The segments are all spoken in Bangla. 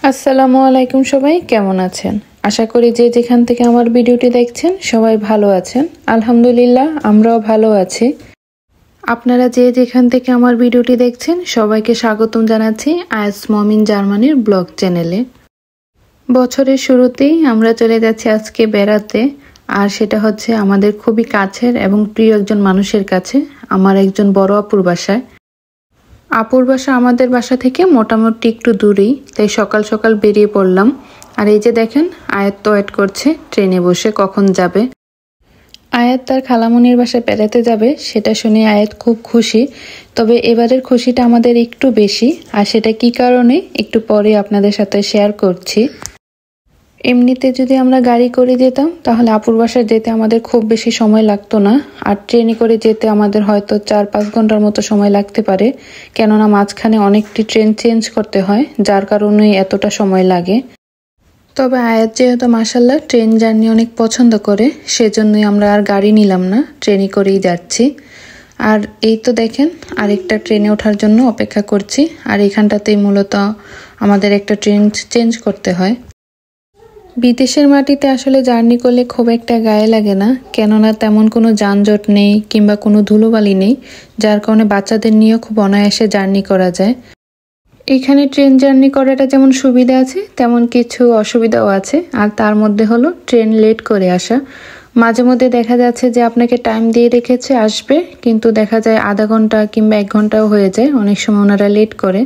আসসালামু আলাইকুম, সবাই কেমন আছেন? আশা করি যে যেখান থেকে আমার ভিডিওটি দেখছেন সবাই ভালো আছেন। আলহামদুলিল্লাহ, আমরাও ভালো আছি। আপনারা যে যেখান থেকে আমার ভিডিওটি দেখছেন সবাইকে স্বাগতম জানাচ্ছি আয়াস মমিন জার্মানির ব্লগ চ্যানেলে। বছরের শুরুতেই আমরা চলে যাচ্ছি আজকে বেড়াতে, আর সেটা হচ্ছে আমাদের খুবই কাছের এবং প্রিয় একজন মানুষের কাছে, আমার একজন বড় আপুর বাসায়। আপুর বাসা আমাদের বাসা থেকে মোটামুটি একটু দূরেই, তাই সকাল সকাল বেরিয়ে পড়লাম। আর এই যে দেখেন, আয়াত তো ওয়েট করছে ট্রেনে বসে কখন যাবে। আয়াত তার খালামণির বাসায় বেড়াতে যাবে, সেটা শুনে আয়াত খুব খুশি। তবে এবারের খুশিটা আমাদের একটু বেশি, আর সেটা কি কারণে একটু পরে আপনাদের সাথে শেয়ার করছি। এমনিতে যদি আমরা গাড়ি করে যেতাম তাহলে আপুর বাসায় যেতে আমাদের খুব বেশি সময় লাগতো না, আর ট্রেনে করে যেতে আমাদের হয়তো 4-5 ঘন্টার মতো সময় লাগতে পারে, কেননা মাঝখানে অনেকটি ট্রেন চেঞ্জ করতে হয়, যার কারণে এতটা সময় লাগে। তবে আয়াত যেহেতু মাশাল্লাহ ট্রেন জার্নি অনেক পছন্দ করে, সেজন্যই আমরা আর গাড়ি নিলাম না, ট্রেনে করেই যাচ্ছি। আর এই তো দেখেন, আরেকটা ট্রেনে ওঠার জন্য অপেক্ষা করছি। আর এখানটাতেই মূলত আমাদের একটা ট্রেন চেঞ্জ করতে হয়। বিদেশের মাটিতে আসলে জার্নি করলে খুব একটা গায়ে লাগে না, কেননা তেমন কোনো যানজট নেই কিংবা কোনো ধুলোবালি নেই, যার কারণে বাচ্চাদের নিয়েও খুব অনায়াসে জার্নি করা যায়। এখানে ট্রেন জার্নি করাটা যেমন সুবিধা আছে তেমন কিছু অসুবিধাও আছে, আর তার মধ্যে হলো ট্রেন লেট করে আসা। মাঝে মধ্যে দেখা যাচ্ছে যে আপনাকে টাইম দিয়ে রেখেছে আসবে, কিন্তু দেখা যায় আধা ঘন্টা কিংবা 1 ঘন্টাও হয়ে যায়, অনেক সময় ওনারা লেট করে।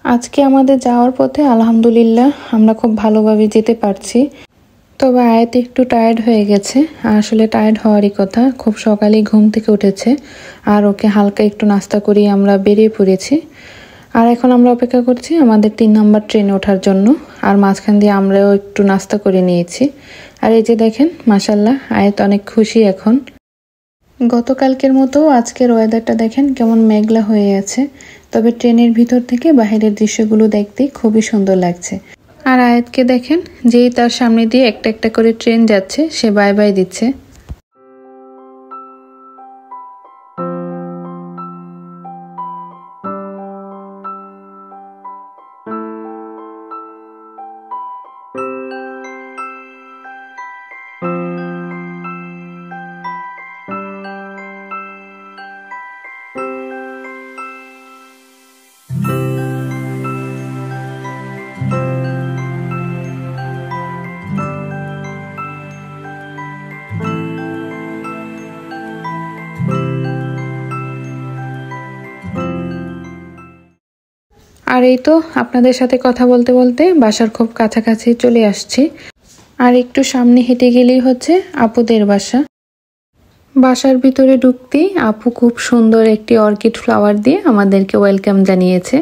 আজকে আমাদের যাওয়ার পথে আলহামদুলিল্লাহ আমরা খুব ভালোভাবে যেতে পারছি। তবে আয়াত একটু টায়ার্ড হয়ে গেছে, আসলে টায়ার্ড হওয়ারই কথা, খুব সকালেই ঘুম থেকে উঠেছে। আর ওকে হালকা একটু নাস্তা করিয়ে আমরা বেরিয়ে পড়েছি। আর এখন আমরা অপেক্ষা করছি আমাদের 3 নম্বর ট্রেনে ওঠার জন্য, আর মাঝখান দিয়ে আমরাও একটু নাস্তা করে নিয়েছি। আর এই যে দেখেন, মাশাল্লাহ আয়াত অনেক খুশি এখন। গতকালকের মতো আজকের ওয়েদারটা দেখেন কেমন মেঘলা হয়ে আছে, তবে ট্রেনের ভিতর থেকে বাহিরের দৃশ্যগুলো দেখতে খুবই সুন্দর লাগছে। আর আয়াতকে দেখেন, যেই তার সামনে দিয়ে একটা একটা করে ট্রেন যাচ্ছে সে বাই বাই দিচ্ছে। আর এই তো আপনাদের সাথে কথা বলতে বলতে বাসার খুব কাছাকাছি চলে আসছি। আর একটু সামনে হেঁটে গেলেই হচ্ছে আপুদের বাসা। বাসার ভিতরে ঢুকতেই আপু খুব সুন্দর একটি অর্কিড ফ্লাওয়ার দিয়ে আমাদেরকে ওয়েলকাম জানিয়েছে।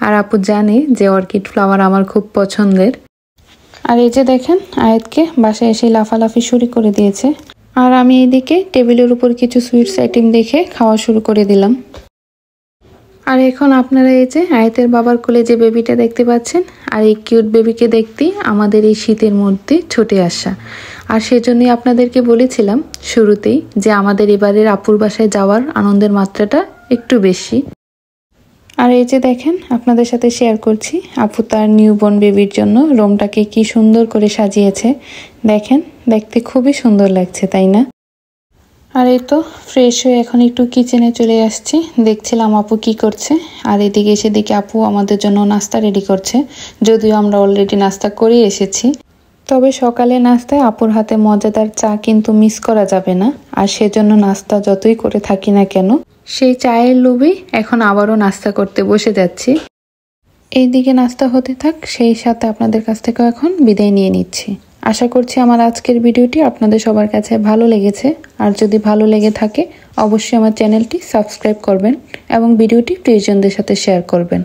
আর আপু জানে যে অর্কিড ফ্লাওয়ার আমার খুব পছন্দের। আর এই যে দেখেন, আয়াতকে বাসায় এসে লাফালাফি শুরু করে দিয়েছে। আর আমি এইদিকে টেবিলের উপর কিছু সুইটস আইটেম দেখে খাওয়া শুরু করে দিলাম। আর এখন আপনারা এই যে আয়াতের বাবার কোলে যে বেবিটা দেখতে পাচ্ছেন, আর এই কিউট বেবিকে দেখতেই আমাদের এই শীতের মধ্যে ছুটে আসা। আর সেজন্যই আপনাদেরকে বলেছিলাম শুরুতেই যে আমাদের এবারের আপুর বাসায় যাওয়ার আনন্দের মাত্রাটা একটু বেশি। আর এই যে দেখেন, আপনাদের সাথে শেয়ার করছি আপু তার নিউবর্ন বেবির জন্য রুমটাকে কি সুন্দর করে সাজিয়েছে। দেখেন, দেখতে খুবই সুন্দর লাগছে, তাই না? আর এই তো ফ্রেশ হয়ে এখন একটু কিচেনে চলে আসছি, দেখছিলাম আপু কি করছে। আর এদিকে এসে দেখি আপু আমাদের জন্য নাস্তা রেডি করছে, যদিও আমরা অলরেডি নাস্তা করে এসেছি। তবে সকালে নাস্তায় আপুর হাতে মজাদার চা কিন্তু মিস করা যাবে না, আর সেজন্য নাস্তা যতই করে থাকি না কেন, সেই চায়ের লোভেই এখন আবারও নাস্তা করতে বসে যাচ্ছি। এইদিকে নাস্তা হতে থাক, সেই সাথে আপনাদের কাছ থেকেও এখন বিদায় নিয়ে নিচ্ছি। আশা করছি আমার আজকের ভিডিওটি আপনাদের সবার কাছে ভালো লেগেছে। আর যদি ভালো লেগে থাকে অবশ্যই আমার চ্যানেলটি সাবস্ক্রাইব করবেন এবং ভিডিওটি প্রিয়জনদের সাথে শেয়ার করবেন।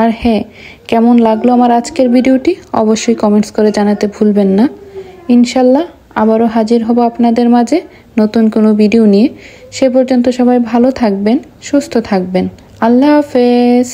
আর হ্যাঁ, কেমন লাগলো আমার আজকের ভিডিওটি অবশ্যই কমেন্টস করে জানাতে ভুলবেন না। ইনশাল্লাহ আবারও হাজির হব আপনাদের মাঝে নতুন কোনো ভিডিও নিয়ে। সে পর্যন্ত সবাই ভালো থাকবেন, সুস্থ থাকবেন। আল্লাহ হাফেজ।